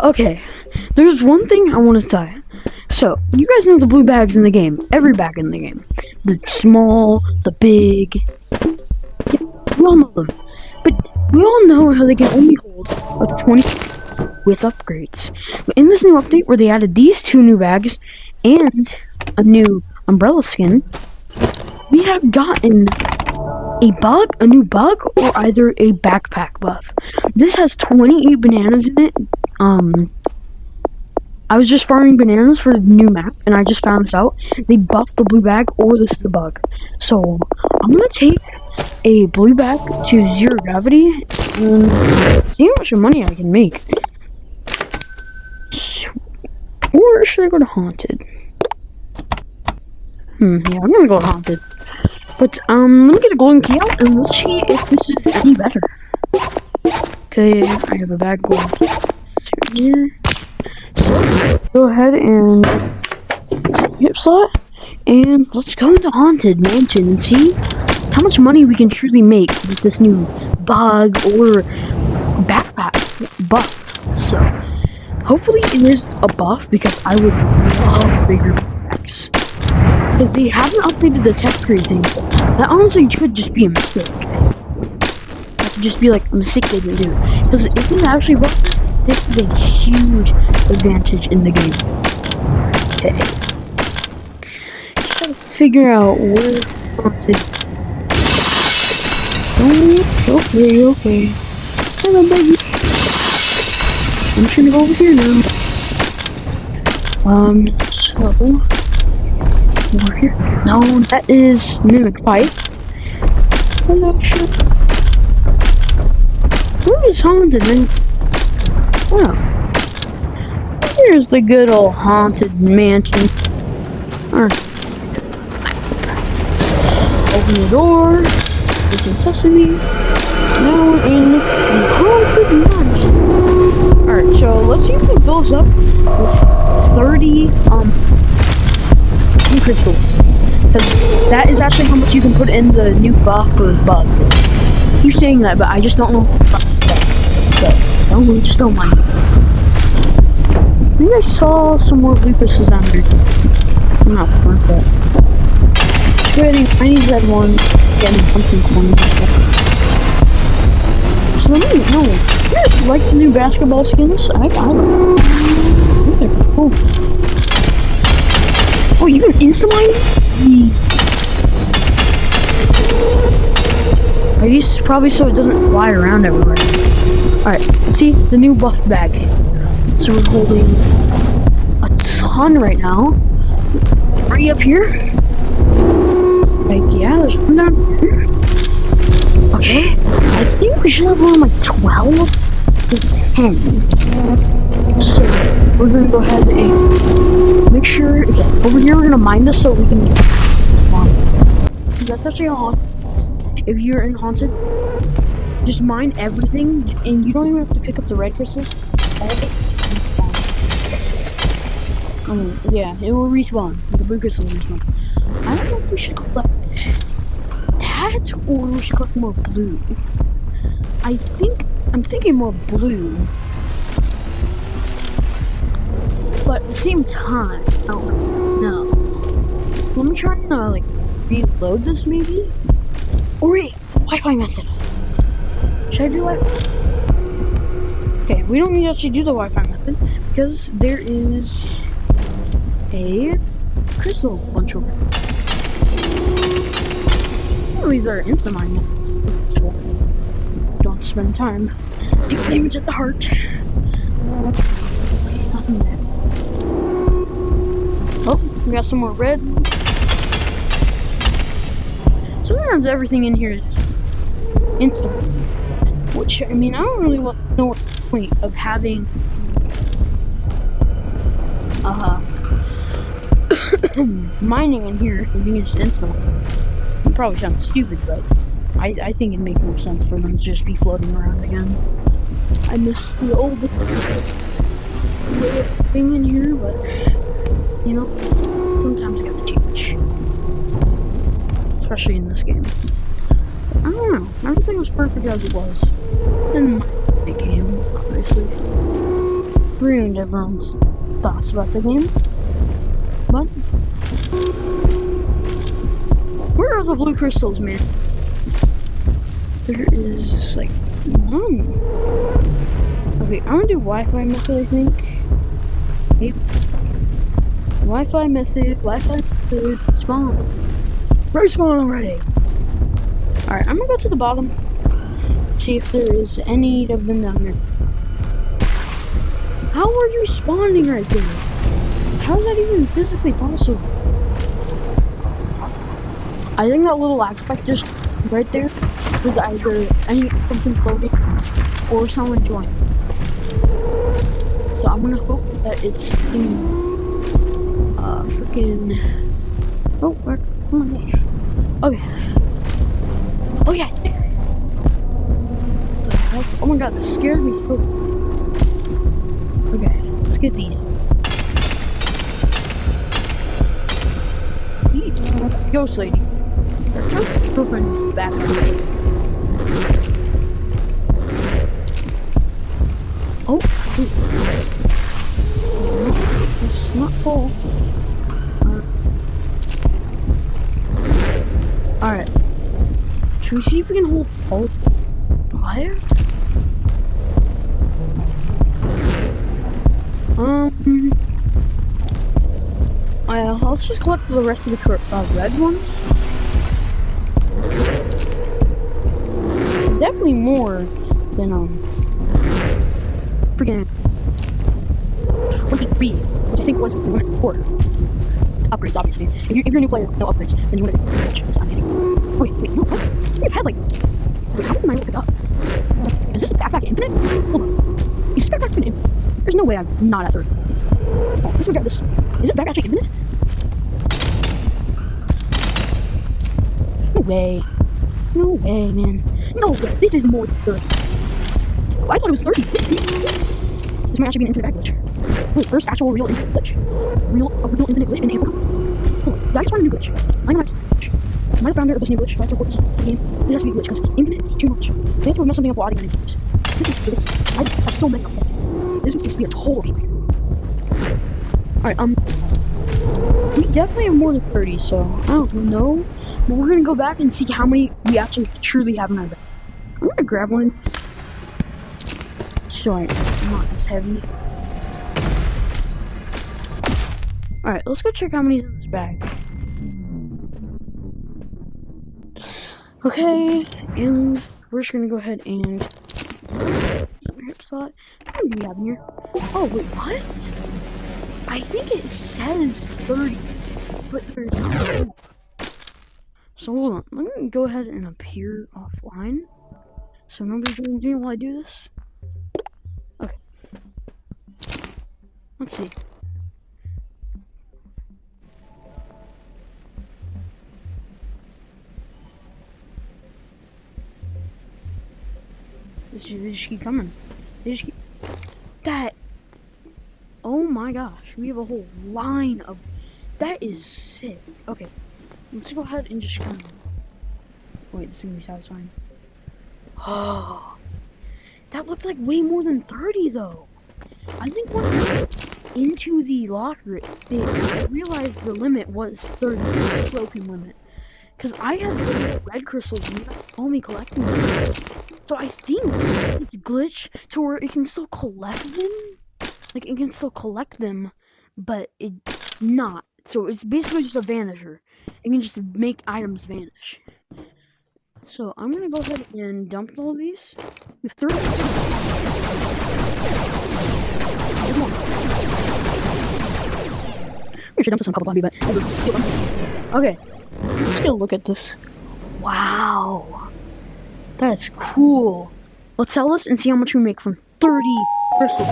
Okay, there's one thing I want to say. So, you guys know the blue bags in the game. Every bag in the game. The small, the big. Yeah, we all know them. But we all know how they can only hold up to 20 with upgrades. But in this new update where they added these two new bags and a new umbrella skin, we have gotten a new bug, or either a backpack buff. This has 28 bananas in it. I was just farming bananas for the new map, and I just found this out. They buffed the blue bag, or this is the bug. So, I'm gonna take a blue bag to 0 gravity, and see how much money I can make. Or should I go to Haunted? Yeah, I'm gonna go to Haunted. But, let me get a golden key out, and let's see if this is any better. Okay, I have a bag going here. So, go ahead and hip slot, and let's go into Haunted Mansion and see how much money we can truly make with this new bug or backpack buff. So, hopefully it is a buff, because I would love bigger backpacks. Because they haven't updated the tech tree thing. That honestly could just be a mistake. That could just be like a mistake they didn't do. Because if you actually buff this is a huge advantage in the game. Okay. Just gotta figure out where okay. Hello, baby. I'm just gonna go over here now. So over here. No, that is Mimic Pipe. Hello, shit. Where is Haunted, man? Well, here's the good old Haunted Mansion. Alright. Open the door. Open sesame. Now we're in the Haunted Mansion. Alright, so let's see if we can fill this up with 30 blue crystals. Because that is actually how much you can put in the new buff or bug. I keep saying that, but I just don't know if it's just don't mind. I think I saw some more blue crystals down here. I'm not worth that. Trading tiny red ones, getting something coins. So let me know. You guys like the new basketball skins? I they're cool. Oh, you can insta-mine? I guess probably so it doesn't fly around everywhere. Alright, see the new buff bag. So we're holding a ton right now. 3 up here. Like, yeah, there's one down here. Okay, I think we should have around like 12 to 10. So we're gonna go ahead and make sure, okay, over here we're gonna mine this so we can because that's actually a haunted. If you're in Haunted, just mine everything, and you don't even have to pick up the red crystals. All of it respawn. Yeah, it will respawn. The blue crystal will respawn. I don't know if we should collect that, or we should collect more blue. I'm thinking more blue. But at the same time, I don't know. Let me try and, like, reload this, maybe? Or wait, Wi-Fi method. Should I do Wi-Fi? Okay, we don't need to actually do the Wi-Fi method, because there is a crystal bunch over here. These are instant mining. Don't spend time. Take damage at the heart. Nothing there. Oh, we got some more red. Sometimes everything in here is instant. Which, I mean, I don't really know what's the point of having mining in here if you can just instant. It probably sounds stupid, but I think it'd make more sense for them to just be floating around again. I miss the old thing in here, but you know, sometimes you have to change. Especially in this game. I don't know. Everything was perfect as it was. In the game, obviously. ruined everyone's thoughts about the game. But where are the blue crystals, man? There is like none. Okay, I'm gonna do Wi-Fi method, I think. Maybe. Wi-Fi method, spawn. Respawn already. Alright, I'm gonna go to the bottom. See if there is any of them down there. How are you spawning right there? How is that even physically possible? I think that little aspect just right there was either something floating or someone joined. So I'm gonna hope that it's in freaking. Oh, where? Oh my gosh. Okay. Oh yeah. Oh my god, that scared me. Okay, let's get these. Ghost lady. Her girlfriend is back. Oh, it's not full. Alright. Should we see if we can hold all 5? Let's just collect the rest of the red ones. This is definitely more than freaking 23, which I think was before. Upgrades, obviously. If you're a new player, no upgrades, then you would have glitch. I'm kidding. Oh, wait, no, what? We've had like. Wait, how many am I able to pick up? Is this a backpack infinite? Hold on. Is this backpack infinite? There's no way I'm not at 30. Oh, let's look at this. Is this backpack actually infinite? No way. No way, man. No way. This is more than 30. Oh, I thought it was 30. This might actually be an infinite back glitch. Wait, first actual real infinite glitch. A real infinite glitch in April. Hold on. Did I just find a new glitch? I'm not glitch. Am I the founder of this new glitch? Do I have to report this to the game? This has to be a glitch because infinite is too much. They have to mess something up while adding many glitches. This is ridiculous. I have so many of them. This needs to be a total rewrite. Alright, we definitely have more than 30, so I don't know. But we're gonna go back and see how many we actually truly have in our bag. I'm gonna grab one. So I'm not as heavy. Alright, let's go check how many's in this bag. Okay, and we're just gonna go ahead and hip slot. What do we have in here? Oh wait, what? I think it says 30, but there's no. So hold on, let me go ahead and appear offline, so nobody joins me while I do this. Okay. Let's see. They just keep coming. They just keep. That. Oh my gosh, we have a whole line of. That is sick. Okay, let's go ahead and just kind of. Wait, this is gonna be satisfying. Oh, that looked like way more than 30 though. I think once I got into the locker, they realized the limit was 30, the broken limit. Because I had the red crystals and you guys told me collecting them. So I think it's glitched to where it can still collect them. Like, it can still collect them, but it's not. So it's basically just a vanisher. It can just make items vanish. So I'm gonna go ahead and dump all of these. We have 30. Come on. We should dump this on Public Lobby, but okay. Let's get a look at this. Wow. That's cool. Let's sell this and see how much we make from 30 crystals.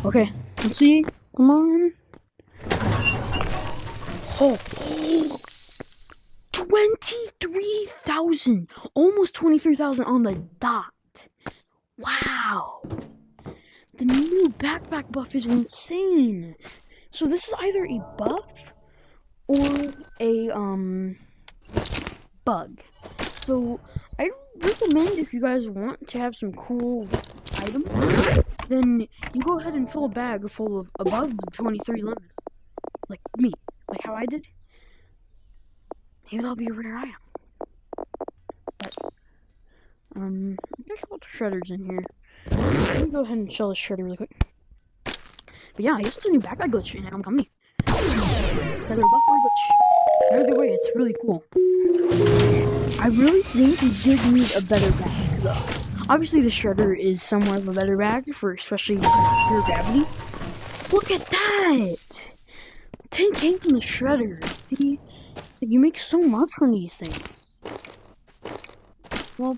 Okay, let's see. Come on. Oh, 23,000. Almost 23,000 on the dot. Wow. The new backpack buff is insane. So this is either a buff or a bug. So I recommend if you guys want to have some cool item, then you go ahead and fill a bag full of above the 23 limit. Like me. Like how I did. Maybe that'll be a rare item. But, there's a couple shredders in here. Let me go ahead and show the shredder really quick. But yeah, I guess it's a new backpack glitch in Animal Company. Shredder buffer glitch. Either way, it's really cool. I really think we did need a better bag, though. Obviously, the shredder is somewhat of a better bag for especially pure gravity. Look at that! 10K from the shredder. See? Like, you make so much from these things. Well,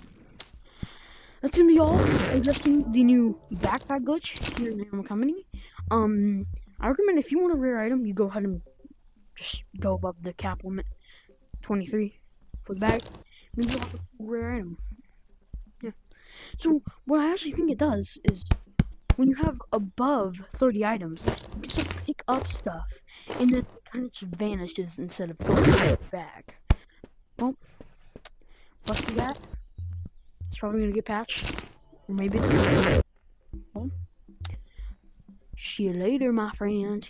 that's gonna be all. Addressing the new backpack glitch here in Animal Company. I recommend if you want a rare item, you go ahead and just go above the cap limit, 23 for the bag. Maybe you'll have a rare item. Yeah. So what I actually think it does is when you have above 30 items, you can just pick up stuff, and then it kind of just vanishes instead of going back. Well, lucky that. It's probably gonna get patched, or maybe it's not. Well, see you later, my friend.